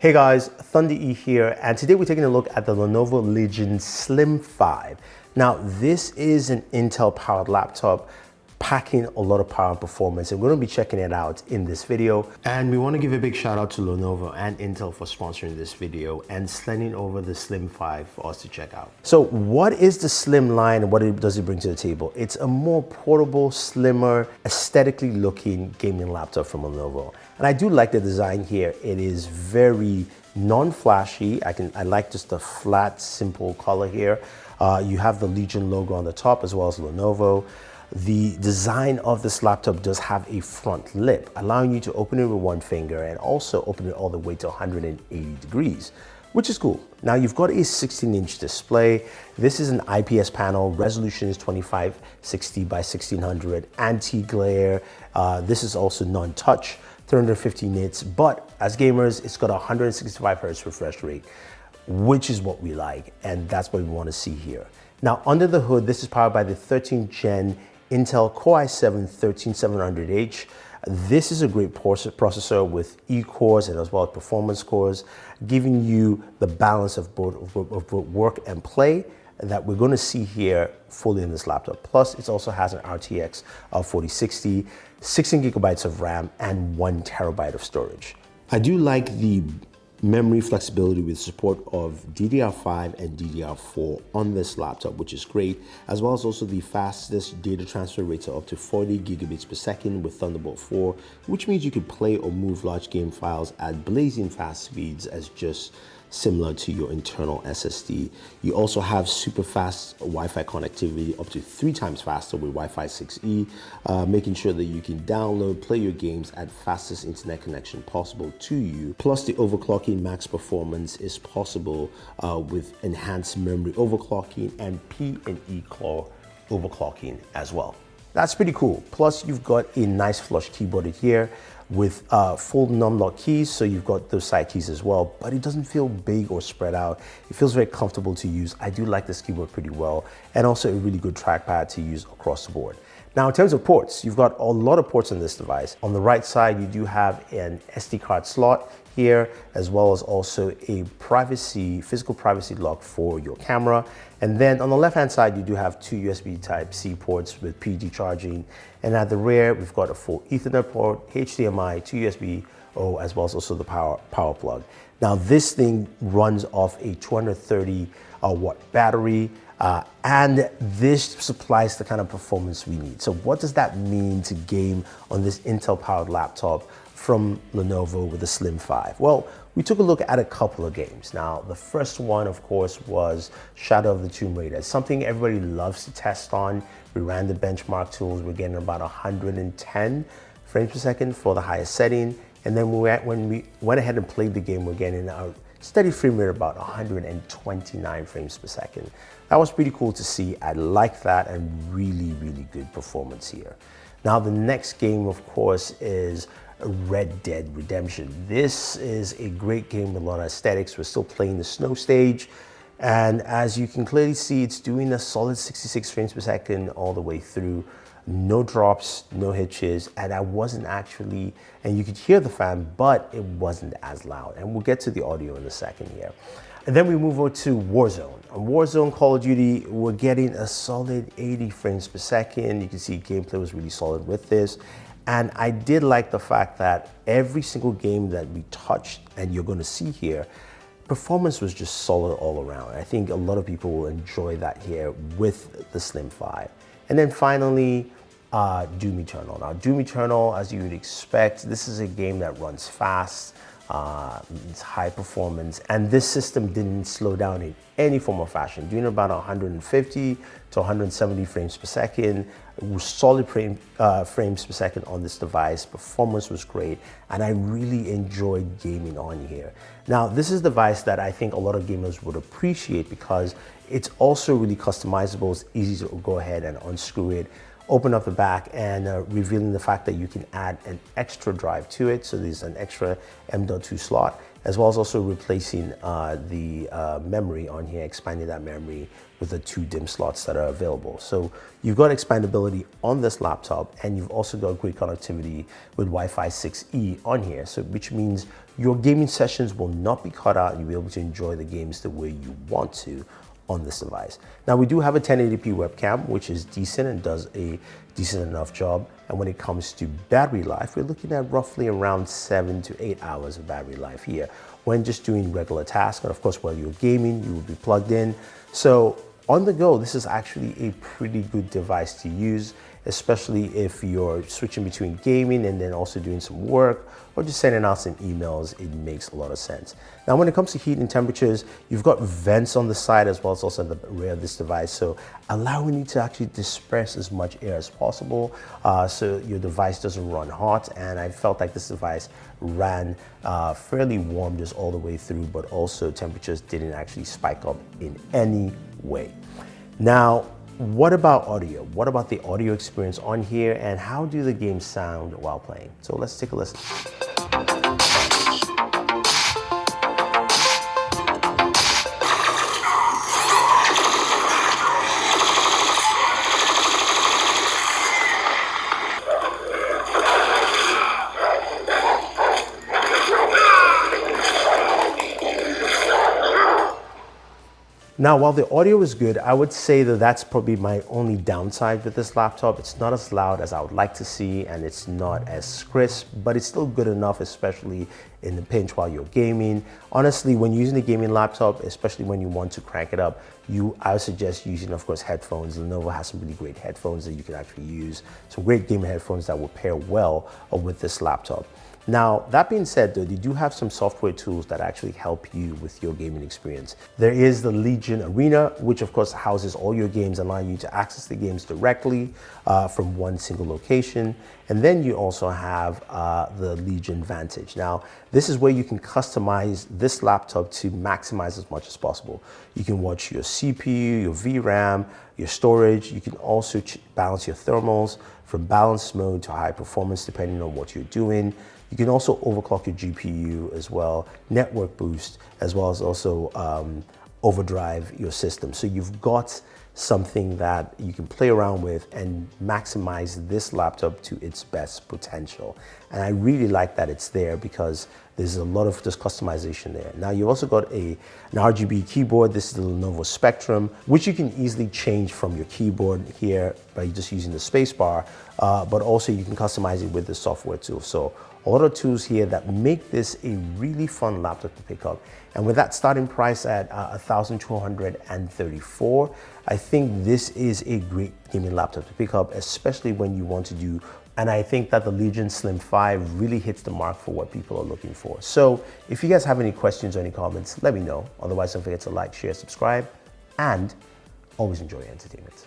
Hey guys, Thunder E here, and today we're taking a look at the Lenovo Legion Slim 5. Now, this is an Intel-powered laptop packing a lot of power and performance, and we're going to be checking it out in this video. And we want to give a big shout out to Lenovo and Intel for sponsoring this video and sending over the Slim 5 for us to check out. So what is the Slim line and what does it bring to the table? It's a more portable, slimmer, aesthetically looking gaming laptop from Lenovo. And I do like the design here. It is very non-flashy. I like just the flat, simple color here. You have the Legion logo on the top as well as Lenovo. The design of this laptop does have a front lip, allowing you to open it with one finger and also open it all the way to 180 degrees, which is cool. Now you've got a 16-inch display. This is an IPS panel. Resolution is 2560 by 1600, anti-glare. This is also non-touch, 350 nits, but as gamers, it's got a 165 hertz refresh rate, which is what we like, and that's what we want to see here. Now, under the hood, this is powered by the 13th gen Intel Core i7-13700H. This is a great processor with E-cores and as well as performance cores, giving you the balance of both work and play that we're going to see here fully in this laptop. Plus, it also has an RTX 4060, 16 gigabytes of RAM, and 1 terabyte of storage. I do like the memory flexibility with support of DDR5 and DDR4 on this laptop, which is great, as well as also the fastest data transfer rates of up to 40 gigabits per second with Thunderbolt 4, which means you could play or move large game files at blazing fast speeds as just similar to your internal SSD. You also have super fast Wi-Fi connectivity, up to 3 times faster with Wi-Fi 6E, making sure that you can download, play your games at fastest internet connection possible to you. Plus, the overclocking max performance is possible with enhanced memory overclocking and P and E core overclocking as well. That's pretty cool. Plus, you've got a nice flush keyboard here with full numlock keys, so you've got those side keys as well, but it doesn't feel big or spread out. It feels very comfortable to use. I do like this keyboard pretty well, and also a really good trackpad to use across the board. Now, in terms of ports, you've got a lot of ports on this device. On the right side, you do have an SD card slot here, as well as also a physical privacy lock for your camera. And then on the left-hand side, you do have 2 USB Type-C ports with PD charging. And at the rear, we've got a full Ethernet port, HDMI, 2 USB-O, as well as also the power plug. Now, this thing runs off a 230 watt battery, and this supplies the kind of performance we need. So what does that mean to game on this Intel-powered laptop from Lenovo with the Slim 5? Well, we took a look at a couple of games. Now, the first one, of course, was Shadow of the Tomb Raider. It's something everybody loves to test on. We ran the benchmark tools. We're getting about 110 frames per second for the highest setting. And then when we went ahead and played the game, we're getting a steady frame rate about 129 frames per second. That was pretty cool to see. I like that, and really, really good performance here. Now, the next game, of course, is Red Dead Redemption. This is a great game with a lot of aesthetics. We're still playing the snow stage, and as you can clearly see, it's doing a solid 66 frames per second all the way through. No drops, no hitches, and I wasn't actually, and you could hear the fan, but it wasn't as loud. And we'll get to the audio in a second here. And then we move over to Warzone. On Warzone Call of Duty, we're getting a solid 80 frames per second. You can see gameplay was really solid with this. And I did like the fact that every single game that we touched, and you're going to see here, performance was just solid all around. I think a lot of people will enjoy that here with the Slim 5. And then finally, Doom Eternal. Now, Doom Eternal, as you would expect, this is a game that runs fast, it's high performance, and this system didn't slow down in any form or fashion, doing about 150 to 170 frames per second. It was solid frames per second on this device. Performance was great, and I really enjoyed gaming on here. Now, this is a device that I think a lot of gamers would appreciate because it's also really customizable. It's easy to go ahead and unscrew it, open up the back, and revealing the fact that you can add an extra drive to it. So there's an extra M.2 slot. as well as also replacing the memory on here, expanding that memory with the 2 DIMM slots that are available. So you've got expandability on this laptop, and you've also got great connectivity with Wi-Fi 6E on here, so which means your gaming sessions will not be cut out and you'll be able to enjoy the games the way you want to on this device. Now, we do have a 1080p webcam, which is decent and does a decent enough job. And when it comes to battery life, we're looking at roughly around 7 to 8 hours of battery life here when just doing regular tasks. And of course, while you're gaming, you will be plugged in. So on the go, this is actually a pretty good device to use, especially if you're switching between gaming and then also doing some work or just sending out some emails. It makes a lot of sense. Now, when it comes to heat and temperatures, you've got vents on the side as well as also on the rear of this device, so allowing you to actually disperse as much air as possible so your device doesn't run hot. And I felt like this device ran fairly warm just all the way through, but also temperatures didn't actually spike up in any way. Now, what about audio? What about the audio experience on here, and how do the games sound while playing? So let's take a listen. Now, while the audio is good, I would say that that's probably my only downside with this laptop. It's not as loud as I would like to see, and it's not as crisp, but it's still good enough, especially in the pinch while you're gaming. Honestly, when using a gaming laptop, especially when you want to crank it up, I would suggest using, of course, headphones. Lenovo has some really great headphones that you can actually use. Some great gaming headphones that will pair well with this laptop. Now, that being said, though, they do have some software tools that actually help you with your gaming experience. There is the Legion Arena, which of course houses all your games, allowing you to access the games directly from one single location. And then you also have the Legion Vantage. Now, this is where you can customize this laptop to maximize as much as possible. You can watch your CPU, your VRAM, your storage. You can also balance your thermals from balanced mode to high performance, depending on what you're doing. You can also overclock your GPU as well, network boost, as well as also overdrive your system. So you've got something that you can play around with and maximize this laptop to its best potential. And I really like that it's there because there's a lot of just customization there. Now, you've also got an RGB keyboard. This is the Lenovo Spectrum, which you can easily change from your keyboard here by just using the space bar, but also you can customize it with the software tool. So a lot of tools here that make this a really fun laptop to pick up. And with that starting price at $1,234, I think this is a great gaming laptop to pick up, especially when you want to do, and I think that the Legion Slim 5 really hits the mark for what people are looking for. So if you guys have any questions or any comments, let me know. Otherwise, don't forget to like, share, subscribe, and always enjoy your entertainment.